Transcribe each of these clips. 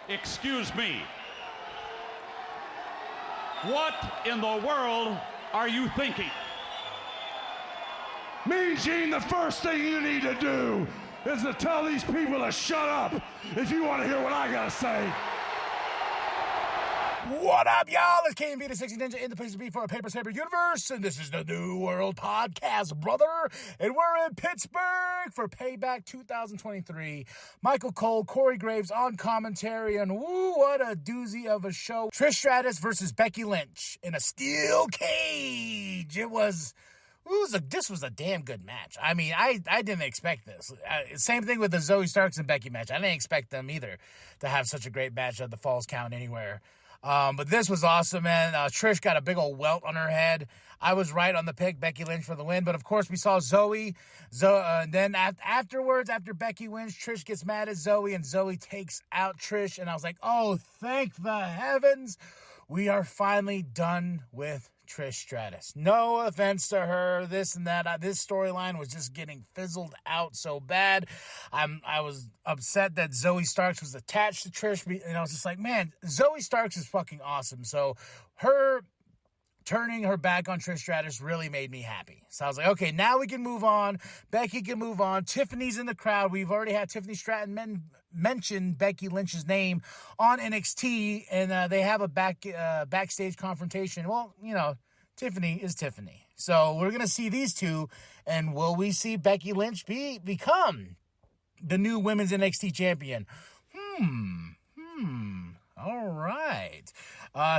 Excuse me. What in the world are you thinking? Mean Gene, the first thing you need to do is to tell these people to shut up if you want to hear what I gotta say. What up, y'all? It's KMB, the Sexy Ninja, in the place to be for a Saber universe, and this is the New World Podcast, brother, and we're in Pittsburgh for Payback 2023. Michael Cole, Corey Graves on commentary, and woo, what a doozy of a show. Trish Stratus versus Becky Lynch in a steel cage. This was a damn good match. I mean, I didn't expect this. Same thing with the Zoe Starks and Becky match. I didn't expect them either to have such a great match at the Falls Count anywhere. But this was awesome, man. Trish got a big old welt on her head. I was right on the pick, Becky Lynch for the win. But, of course, we saw Zoe. Then afterwards, after Becky wins, Trish gets mad at Zoe, and Zoe takes out Trish. And I was like, oh, thank the heavens. We are finally done with Trish Stratus. No offense to her, this and that. This storyline was just getting fizzled out so bad. I was upset that Zoe Starks was attached to Trish, and I was just like, man, Zoe Starks is fucking awesome. So her turning her back on Trish Stratus really made me happy. So I was like, okay, now we can move on. Becky can move on. Tiffany's in the crowd. We've already had Tiffany Stratton mention Becky Lynch's name on NXT, and they have a backstage confrontation. Well, you know, Tiffany is Tiffany. So we're going to see these two, and will we see Becky Lynch become the new women's NXT champion? All right.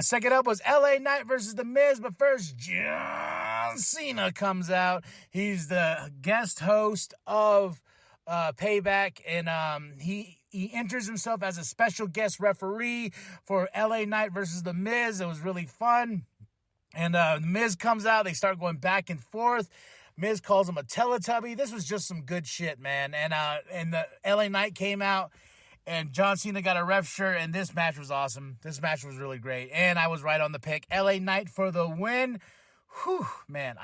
Second up was LA Knight versus The Miz, but first, John Cena comes out. He's the guest host of Payback, and he enters himself as a special guest referee for LA Knight versus The Miz. It was really fun. And The Miz comes out. They start going back and forth. Miz calls him a Teletubby. This was just some good shit, man. And the LA Knight came out, and John Cena got a ref shirt, and this match was awesome. This match was really great, and I was right on the pick. LA Knight for the win. Whew, man,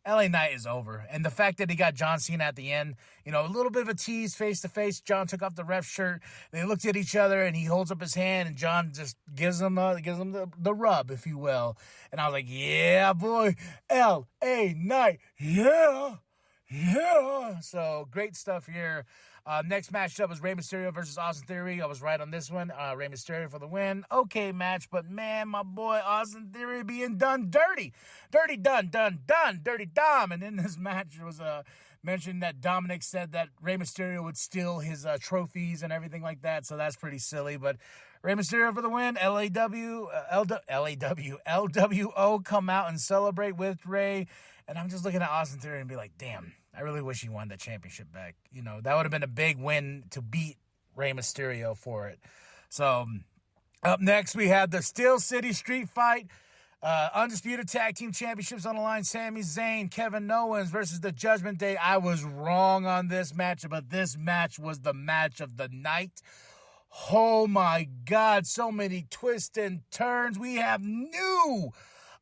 LA Knight is over. And the fact that he got John Cena at the end, you know, a little bit of a tease face-to-face. John took off the ref shirt. They looked at each other, and he holds up his hand, and John just gives him the rub, if you will. And I was like, yeah, boy, LA Knight, yeah. So great stuff here. Next matchup was Rey Mysterio versus Austin Theory. I was right on this one. Rey Mysterio for the win. Okay match, but man, my boy Austin Theory being done dirty. Dirty done, dirty Dom. And in this match, it was mentioned that Dominic said that Rey Mysterio would steal his trophies and everything like that. So that's pretty silly. But Rey Mysterio for the win. LWO come out and celebrate with Rey. And I'm just looking at Austin Theory and be like, damn, I really wish he won the championship back. You know, that would have been a big win to beat Rey Mysterio for it. So up next, we have the Steel City Street Fight. Undisputed Tag Team Championships on the line. Sami Zayn, Kevin Owens versus the Judgment Day. I was wrong on this match, but this match was the match of the night. Oh my God, so many twists and turns. We have new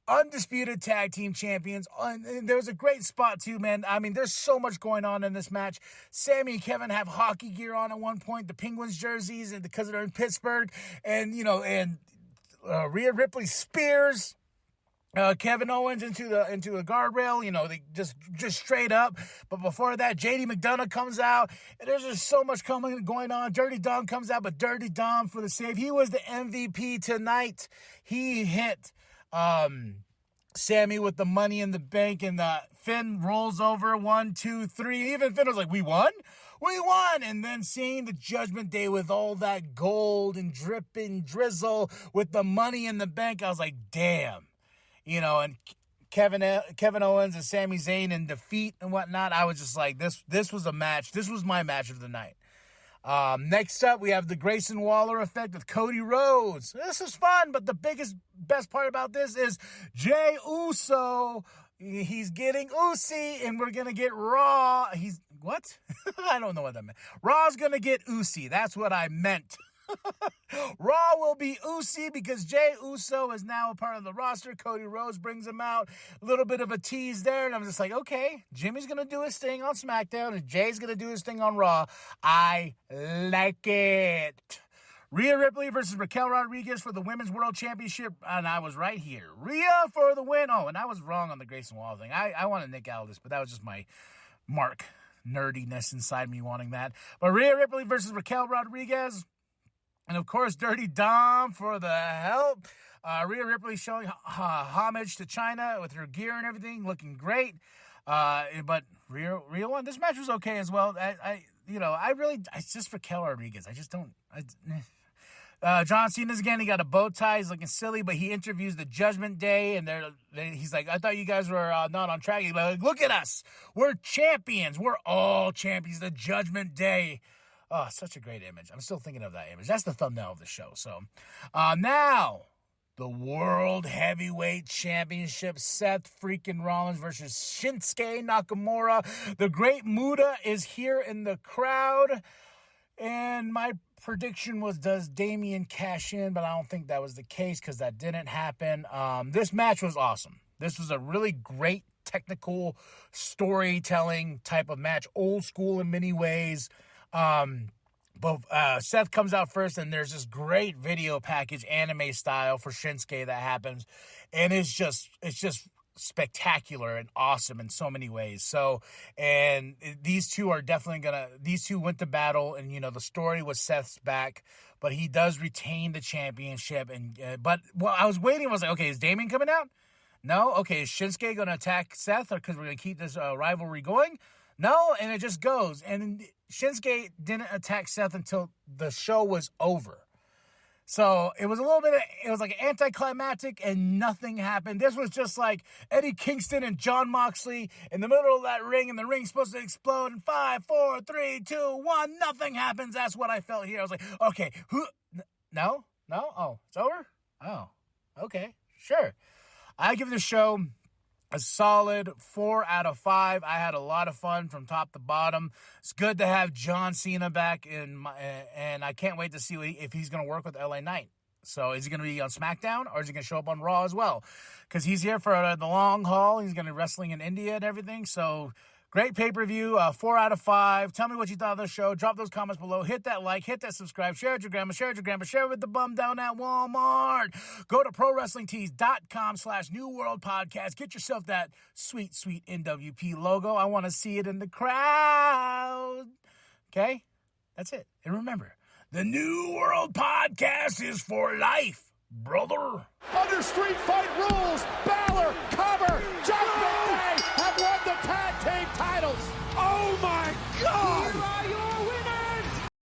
Undisputed Tag Team Champions. And there was a great spot too, man. I mean, there's so much going on in this match. Sammy and Kevin have hockey gear on at one point, the Penguins jerseys, and because they're in Pittsburgh. And, you know, Rhea Ripley spears Kevin Owens into a guardrail, you know, they just straight up. But before that, JD McDonough comes out, and there's just so much going on. Dirty Dom comes out, but Dirty Dom for the save. He was the MVP tonight. He hit Sammy with the Money in the Bank, and Finn rolls over 1, 2, 3. Even Finn was like, we won? And then seeing the Judgment Day with all that gold and dripping drizzle with the Money in the Bank, I was like, damn. You know, and Kevin Owens and Sami Zayn in defeat and whatnot, I was just like, this was a match. This was my match of the night. Next up, we have the Grayson Waller effect with Cody Rhodes. This is fun, but the best part about this is Jey Uso. He's getting Usi, and we're going to get Raw. What? I don't know what that meant. Raw's going to get Usi. That's what I meant. Raw will be Usi because Jey Uso is now a part of the roster. Cody Rhodes brings him out. A little bit of a tease there, and I'm just like, okay, Jimmy's going to do his thing on SmackDown, and Jay's going to do his thing on Raw. I like it. Rhea Ripley versus Raquel Rodriguez for the Women's World Championship, and I was right here. Rhea for the win. Oh, and I was wrong on the Grayson Waller thing. I wanted Nick Aldis, but that was just my mark nerdiness inside me wanting that. But Rhea Ripley versus Raquel Rodriguez. And, of course, Dirty Dom for the help. Rhea Ripley showing homage to China with her gear and everything, looking great. But Rhea won. This match was okay as well. It's just Raquel Rodriguez. I just don't. John Cena's again. He got a bow tie. He's looking silly, but he interviews the Judgment Day, and he's like, I thought you guys were not on track. He's like, look at us. We're champions. We're all champions. The Judgment Day. Oh, such a great image. I'm still thinking of that image. That's the thumbnail of the show. So, now, the World Heavyweight Championship, Seth freaking Rollins versus Shinsuke Nakamura. The Great Muta is here in the crowd. And my prediction was, does Damian cash in? But I don't think that was the case because that didn't happen. This match was awesome. This was a really great technical storytelling type of match. Old school in many ways. But Seth comes out first, and there's this great video package, anime style, for Shinsuke that happens, and it's just spectacular and awesome in so many ways. So, and these two are definitely these two went to battle, and the story was Seth's back, but he does retain the championship. And but I was waiting. I was like, okay, is Damian coming out? No. Okay, is Shinsuke going to attack Seth, or because we're going to keep this rivalry going? No, and it just goes. And Shinsuke didn't attack Seth until the show was over. So it was it was like anticlimactic, and nothing happened. This was just like Eddie Kingston and Jon Moxley in the middle of that ring, and the ring's supposed to explode in 5, 4, 3, 2, 1. Nothing happens. That's what I felt here. I was like, okay, no? Oh, it's over? Oh, okay, sure. I give the show a solid 4 out of 5. I had a lot of fun from top to bottom. It's good to have John Cena back, and I can't wait to see if he's going to work with LA Knight. So is he going to be on SmackDown, or is he going to show up on Raw as well? Because he's here for the long haul. He's going to be wrestling in India and everything. So great pay-per-view, 4 out of 5. Tell me what you thought of the show. Drop those comments below. Hit that like, hit that subscribe, share it with your grandma, share it with the bum down at Walmart. Go to ProWrestlingTees.com/New World Podcast. Get yourself that sweet, sweet nWp logo. I want to see it in the crowd. Okay? That's it. And remember, the New World Podcast is for life, brother. Under Street Fight rules, Balor, Cover, Judgment Day have won the tag team titles. Oh my God!